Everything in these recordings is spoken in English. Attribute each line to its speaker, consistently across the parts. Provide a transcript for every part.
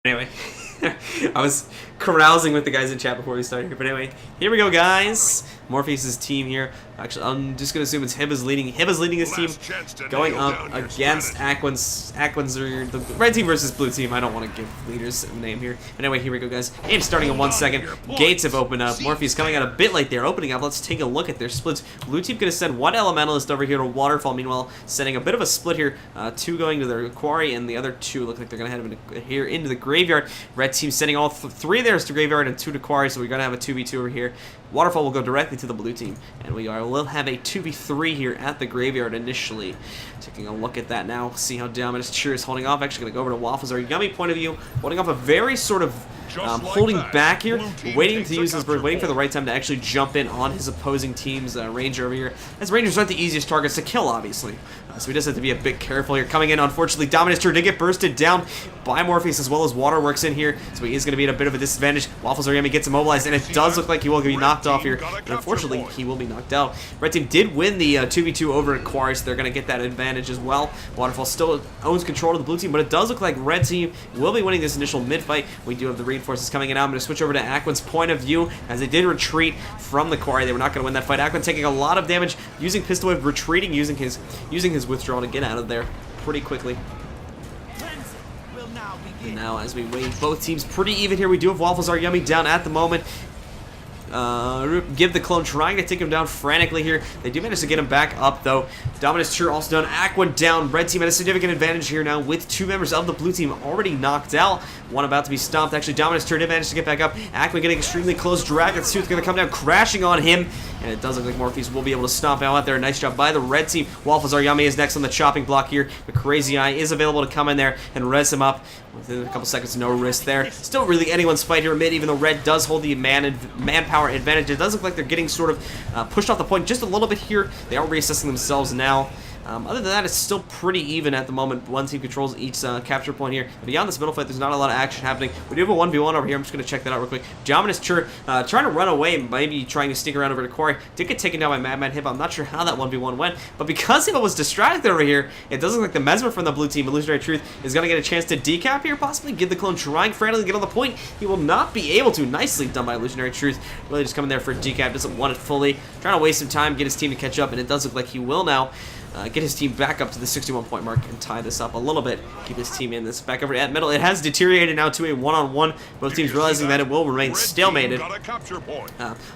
Speaker 1: Anyway, I was carousing with the guys in chat before we started here. But anyway, here we go, guys. Morpheus' team here. Actually, I'm just going to assume it's Hiba's leading. Hiba's leading his team, going up against Aquin's. Are the red team versus blue team. I don't want to give leaders a name here. But anyway, here we go, guys. Game starting in 1 second. Gates have opened up. Morpheus coming out a bit late there, opening up. Let's take a look at their splits. Blue team going to send one elementalist over here to Waterfall. Meanwhile, sending a bit of a split here. Two going to their quarry, and the other two look like they're going to head here into the graveyard. Red team sending all three of theirs to graveyard and two to quarry, so we're going to have a 2v2 over here. Waterfall will go directly to the blue team, and we'll have a 2v3 here at the graveyard initially. Taking a look at that now, see how Dominus Cheer is holding off. Actually going to go over to Waffles, our yummy point of view, holding off a very sort of holding back here, waiting to use his bird, waiting for the right time to actually jump in on his opposing team's Ranger over here. As Rangers aren't the easiest targets to kill, obviously. So he does have to be a bit careful here. Coming in, unfortunately, Dominus Cheer did get bursted down by Morpheus as well as Waterworks in here, so he is going to be at a bit of a disadvantage. Waffles Origami gets immobilized, and it does look like he will be knocked off here. And unfortunately, he will be knocked out. Red team did win the 2v2 over at Quarry, so they're going to get that advantage as well. Waterfall still owns control of the blue team, but it does look like Red team will be winning this initial mid-fight. We do have the reinforcements coming in now. I'm going to switch over to Aquin's point of view, as they did retreat from the Quarry. They were not going to win that fight. Aquin taking a lot of damage, using Pistol Whip, retreating, using his withdrawal to get out of there pretty quickly. And now, as we wait, both teams pretty even here. We do have Waffles Are Yummy down at the moment. Give the clone trying to take him down frantically here. They do manage to get him back up, though. Dominus Cheer also down. Aquin down. Red team at a significant advantage here now with two members of the blue team already knocked out. One about to be stomped. Actually, Dominus Cheer did manage to get back up. Aquin getting extremely close. Dragon's Tooth going to come down, crashing on him. And it does look like Morpheus will be able to stomp out there. Nice job by the red team. Waffles Are Yummy is next on the chopping block here. The Crazy Eye is available to come in there and res him up. Within a couple seconds, no risk there. Still really anyone's fight here mid, even though red does hold the manpower advantage. It does look like they're getting sort of pushed off the point just a little bit here. They are reassessing themselves now. Other than that, it's still pretty even at the moment. One team controls each capture point here. Beyond this middle fight, there's not a lot of action happening. We do have a 1v1 over here. I'm just going to check that out real quick. Dominus Cheer trying to run away, maybe trying to sneak around over to Quarry. Did get taken down by Madman Hip. I'm not sure how that 1v1 went, but because Hip was distracted over here, it does look like the Mesmer from the blue team, Illusionary Truth, is going to get a chance to decap here, possibly. Give the clone trying frantically to get on the point. He will not be able to. Nicely done by Illusionary Truth. Really just coming there for a decap. Doesn't want it fully. Trying to waste some time, get his team to catch up, and it does look like he will now. Get his team back up to the 61-point mark and tie this up a little bit. Keep his team in this back over at middle. It has deteriorated now to a one-on-one. Both teams realizing that it will remain stalemated.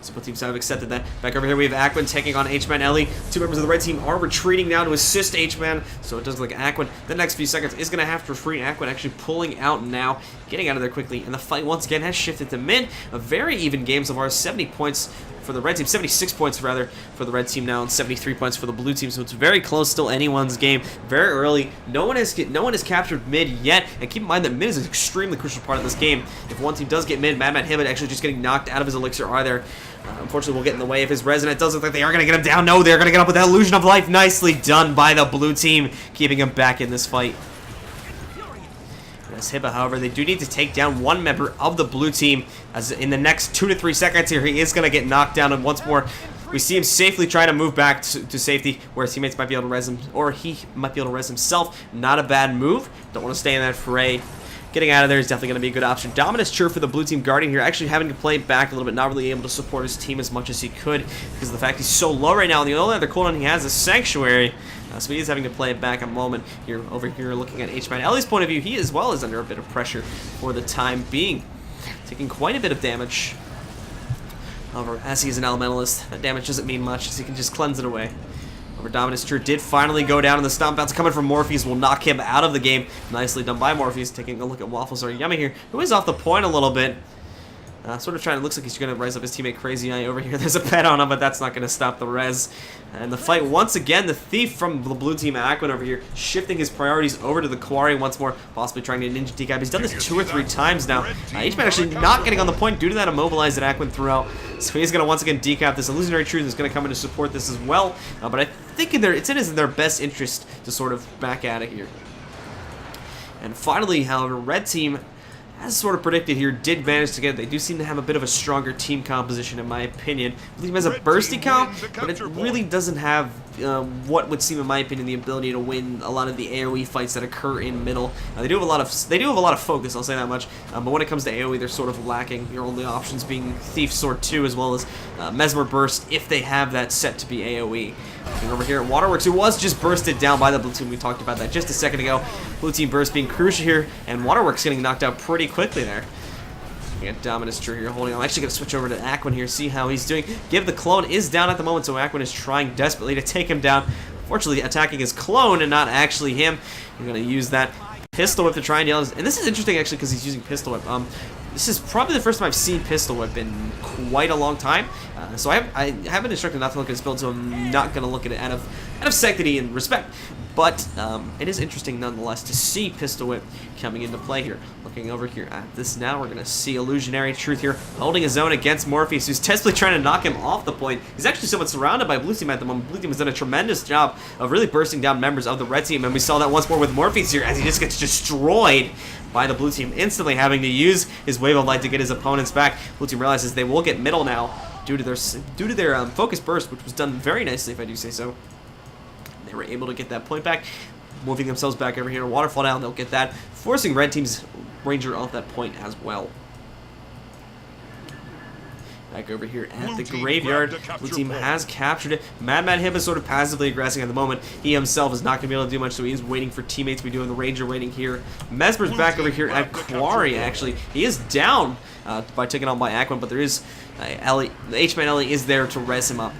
Speaker 1: So both teams have accepted that. Back over here we have Aquin taking on H-Man Ellie. Two members of the red team are retreating now to assist H-Man. So it does look like Aquin, the next few seconds, is going to have to retreat. Aquin actually pulling out now, getting out of there quickly. And the fight once again has shifted to mid. A very even game so far. 70 points for the red team, 76 points rather for the red team now, and 73 points for the blue team. So it's very close, still anyone's game. Very early. No one has captured mid yet, and keep in mind that mid is an extremely crucial part of this game. If one team does get mid, Madman Hibbit actually just getting knocked out of his elixir are there. Unfortunately, we'll get in the way of his res, and it does look like they are going to get him down. No, they're going to get up with that Illusion of Life. Nicely done by the blue team, keeping him back in this fight. As Hibba, however, they do need to take down one member of the blue team, as in the next 2 to 3 seconds here, he is going to get knocked down, and once more, we see him safely trying to move back to safety, where his teammates might be able to res him, or he might be able to res himself. Not a bad move. Don't want to stay in that fray. Getting out of there is definitely going to be a good option. Dominus Cheer for the blue team Guardian here, actually having to play back a little bit, not really able to support his team as much as he could, because of the fact he's so low right now, and the only other cooldown he has is Sanctuary. So he is having to play it back a moment here. Over here looking at H-Man Ellie's point of view, he as well is under a bit of pressure for the time being, taking quite a bit of damage. However, as he's an elementalist, that damage doesn't mean much, as he can just cleanse it away. However, Dominus Cheer did finally go down, and the stomp bounce coming from Morpheus will knock him out of the game. Nicely done by Morpheus. Taking a look at Waffles Are Yummy here, who is off the point a little bit. Sort of trying to, looks like he's going to rise up his teammate Crazy Eye over here. There's a pet on him, but that's not going to stop the res. And the fight, once again, the thief from the blue team, Aquin, over here, shifting his priorities over to the Quarry once more, possibly trying to ninja decap. He's done this 2 or 3 times now. H-Man actually not getting on the point due to that immobilize that Aquin threw out. So he's going to once again decap this. Illusionary Truth is going to come in to support this as well. But I think it's in their best interest to sort of back out of here. And finally, however, red team as sort of predicted here, did manage to get it. They do seem to have a bit of a stronger team composition, in my opinion. The team has a bursty comp, but it really doesn't have what would seem, in my opinion, the ability to win a lot of the AoE fights that occur in middle. They do have a lot of focus, I'll say that much. But when it comes to AoE, they're sort of lacking. Your only options being Thief Sword 2 as well as Mesmer Burst, if they have that set to be AoE. Looking over here at Waterworks, who was just bursted down by the blue team. We talked about that just a second ago. Blue team burst being crucial here, and Waterworks getting knocked out pretty quickly there. We got Dominus True here holding on. I'm actually going to switch over to Aquan here, see how he's doing. Give the clone is down at the moment, so Aquan is trying desperately to take him down. Fortunately, attacking his clone and not actually him. You're going to use that Pistol Whip to try and deal. And this is interesting, actually, because he's using Pistol Whip. This is probably the first time I've seen Pistol Whip in quite a long time. So I have been instructed not to look at his build, so I'm not going to look at it out of sanctity and respect. But it is interesting nonetheless to see Pistol Whip coming into play here. Looking over here at this now, we're going to see Illusionary Truth here holding his own against Morpheus, who's desperately trying to knock him off the point. He's actually somewhat surrounded by Blue Team at the moment. Blue Team has done a tremendous job of really bursting down members of the Red Team, and we saw that once more with Morpheus here as he just gets destroyed by the Blue Team, instantly having to use his Wave of Light to get his opponents back. Blue Team realizes they will get middle now due to their Focus Burst, which was done very nicely, if I do say so. They were able to get that point back, moving themselves back over here to Waterfall down. They'll get that, forcing Red Team's Ranger off that point as well. Back over here at the graveyard, Blue Team has captured it. Madman Hip is sort of passively aggressing at the moment. He himself is not going to be able to do much, so he's waiting for teammates to be doing the Ranger waiting here. Mesmer's back over here at Quarry, actually. He is down by taken on by Aquan, but there is Ellie. The H-Man Ellie is there to res him up.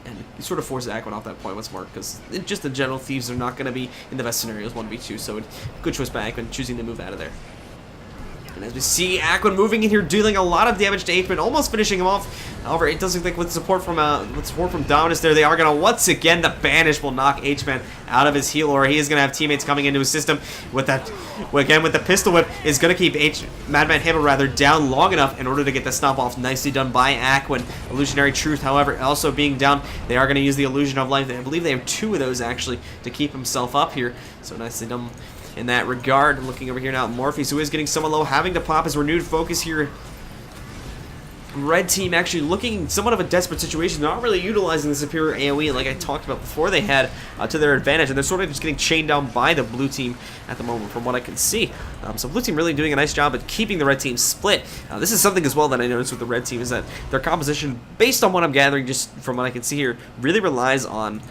Speaker 1: And he sort of forces Aquan off that point once more, because just the general Thieves are not going to be in the best scenarios 1v2, so good choice by Aquan choosing to move out of there. And as we see Aquan moving in here, dealing a lot of damage to H-Man, almost finishing him off. However, it doesn't think with support from Dominus there, they are going to once again, the Banish will knock H-Man out of his heal, or he is going to have teammates coming into his system with that. Again, with the Pistol Whip, is going to keep Madman Hibble rather down long enough in order to get the stomp off. Nicely done by Aquan. Illusionary Truth, however, also being down. They are going to use the Illusion of Life. I believe they have 2 of those actually to keep himself up here. So nicely done in that regard. Looking over here now at Morpheus, who is getting somewhat low, having to pop his renewed focus here. Red Team actually looking somewhat of a desperate situation, not really utilizing the superior AoE like I talked about before they had to their advantage, and they're sort of just getting chained down by the Blue Team at the moment from what I can see. So Blue Team really doing a nice job at keeping the Red Team split. This is something as well that I noticed with the Red Team, is that their composition, based on what I'm gathering just from what I can see here, really relies on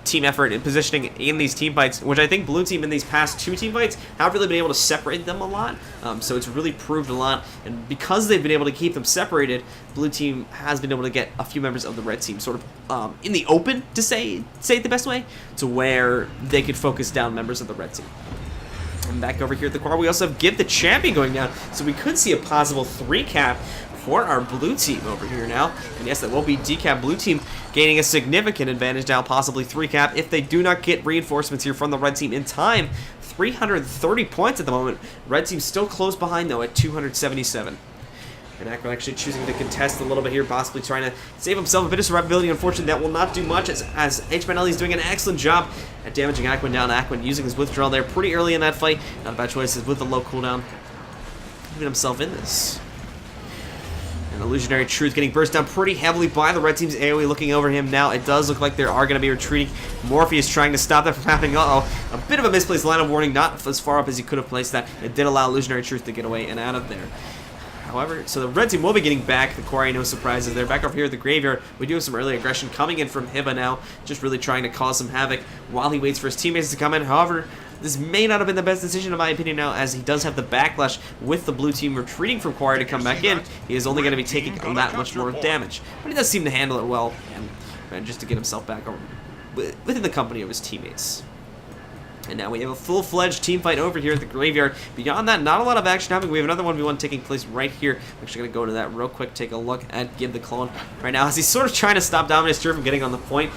Speaker 1: team effort and positioning in these team fights, which I think Blue Team in these past 2 team fights have really been able to separate them a lot. So it's really proved a lot, and because they've been able to keep them separated, Blue Team has been able to get a few members of the Red Team sort of in the open, to say it the best way, to where they could focus down members of the Red Team. And back over here at the core, we also have Give the Champion going down, so we could see a possible 3-cap for our Blue Team over here now. And yes, that will be decap. Blue Team gaining a significant advantage now, possibly 3-cap, if they do not get reinforcements here from the Red Team in time. 330 points at the moment. Red Team still close behind, though, at 277. And Aquan actually choosing to contest a little bit here, possibly trying to save himself a bit of survivability. Unfortunately, that will not do much, as H-Man is doing an excellent job at damaging Aquan down. Aquan using his withdrawal there pretty early in that fight. Not a bad choice with the low cooldown. Keeping himself in this. And Illusionary Truth getting burst down pretty heavily by the Red Team's AoE. Looking over him now, it does look like they are going to be retreating. Morpheus trying to stop that from happening. A bit of a misplaced line of warning, not as far up as he could have placed that. It did allow Illusionary Truth to get away and out of there. However, so the Red Team will be getting back the Quarry, no surprises there. Back over here at the graveyard, we do have some early aggression coming in from Hiba now, just really trying to cause some havoc while he waits for his teammates to come in. However, this may not have been the best decision in my opinion now, as he does have the backlash with the Blue Team retreating from Quarry to come back in. He is only going to be taking that much more damage, but he does seem to handle it well, and just to get himself back over within the company of his teammates. And now we have a full-fledged team fight over here at the graveyard. Beyond that, not a lot of action happening. We have another 1v1 taking place right here. I'm actually going to go to that real quick, take a look at Give the Clone right now, as he's sort of trying to stop Dominus True from getting on the point.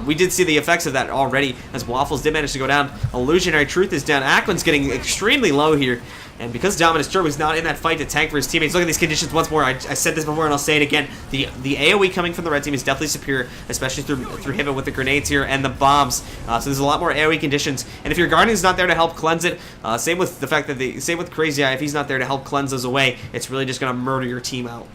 Speaker 1: We did see the effects of that already, as Waffles did manage to go down. Illusionary Truth is down. Aquan's getting extremely low here. And because Dominus Tur was not in that fight to tank for his teammates, look at these conditions once more. I said this before and I'll say it again. The AoE coming from the red team is definitely superior, especially through Hibit with the grenades here and the bombs. So there's a lot more AoE conditions. And if your Guardian's not there to help cleanse it, same with the fact that same with Crazy Eye, if he's not there to help cleanse those away, it's really just going to murder your team out.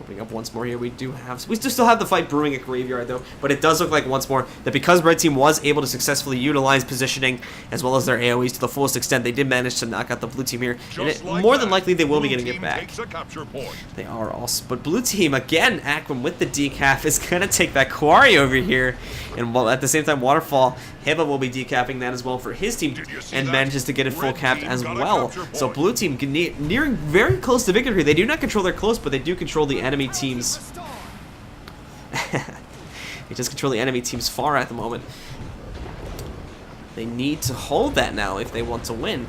Speaker 1: Opening up once more here, we do still have the fight brewing at Graveyard though, but it does look like once more that because Red Team was able to successfully utilize positioning as well as their AoEs to the fullest extent, they did manage to knock out the Blue Team here, and more than likely they will be getting it back. They are also, but Blue Team again, Aquam with the decaf is gonna take that Quarry over here, and while at the same time Waterfall, Hiba will be decapping that as well for his team, and manages to get it full capped as well. So Blue Team nearing very close to victory. They do not control their close, but they do control the enemy teams. They just control the enemy teams far at the moment. They need to hold that now if they want to win.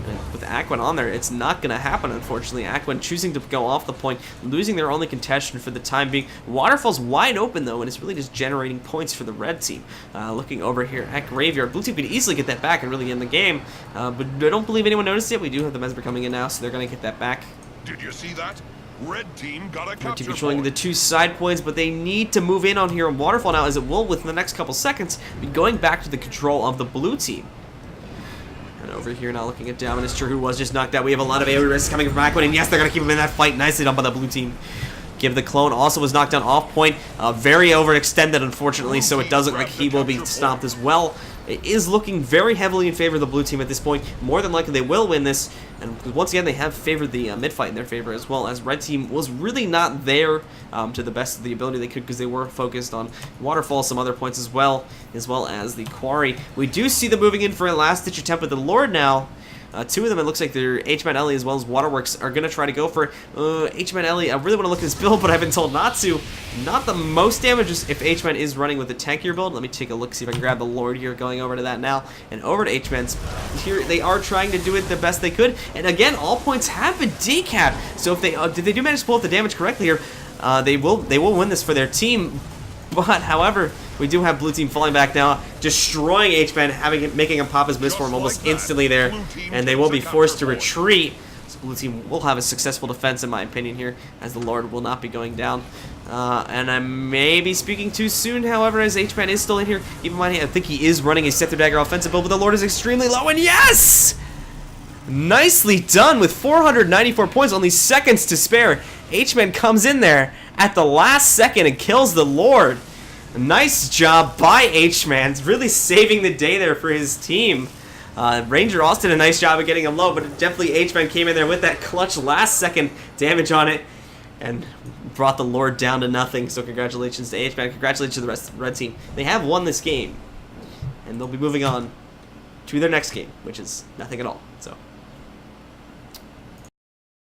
Speaker 1: And with Aquan on there, it's not going to happen, unfortunately. Aquan choosing to go off the point, losing their only contestant for the time being. Waterfall's wide open, though, and it's really just generating points for the red team. Looking over here at Graveyard, Blue Team could easily get that back and really end the game. But I don't believe anyone noticed it. We do have the Mesmer coming in now, so they're going to get that back.
Speaker 2: Did you see that? Red team got a capture
Speaker 1: Red team controlling the two side points, but they need to move in on here on Waterfall now, as it will, within the next couple seconds, be going back to the control of the Blue Team. And over here now looking at Dominus Tur, who was just knocked out. We have a lot of AoE risks coming from Aquan, and yes, they're going to keep him in that fight. Nicely done by the Blue Team. Give the Clone also was knocked down off point. Very overextended, unfortunately, so it does look like he will be stopped as well. It is looking very heavily in favor of the Blue Team at this point. More than likely they will win this. And once again, they have favored the mid-fight in their favor as well, as Red Team was really not there to the best of the ability they could, because they were focused on Waterfall, some other points as well as the Quarry. We do see them moving in for a last-ditch attempt with the Lord now. Two of them, it looks like they're H-Man Ellie as well as Waterworks are going to try to go for H-Man Ellie. I really want to look at this build, but I've been told not to. Not the most damage if H-Man is running with the tankier build. Let me take a look, see if I can grab the Lord here, going over to that now. And over to H-Man's. Here, they are trying to do it the best they could. And again, all points have been decapped. So if they do manage to pull up the damage correctly here, they will win this for their team. But, however, we do have Blue Team falling back now, destroying H-Man, making him pop his Mistform almost instantly there, and they will be forced to retreat. So Blue Team will have a successful defense, in my opinion, here, as the Lord will not be going down. And I may be speaking too soon, however, as H-Man is still in here. Keep in mind, I think he is running a Scepter Dagger offensive build, but the Lord is extremely low, and yes! Nicely done with 494 points, only seconds to spare. H-Man comes in there at the last second and kills the Lord. Nice job by H-Man, really saving the day there for his team. Ranger also did a nice job of getting him low, but definitely H-Man came in there with that clutch last second damage on it and brought the Lord down to nothing. So congratulations to H-Man, congratulations to the rest of the red team. They have won this game, and they'll be moving on to their next game, which is nothing at all. So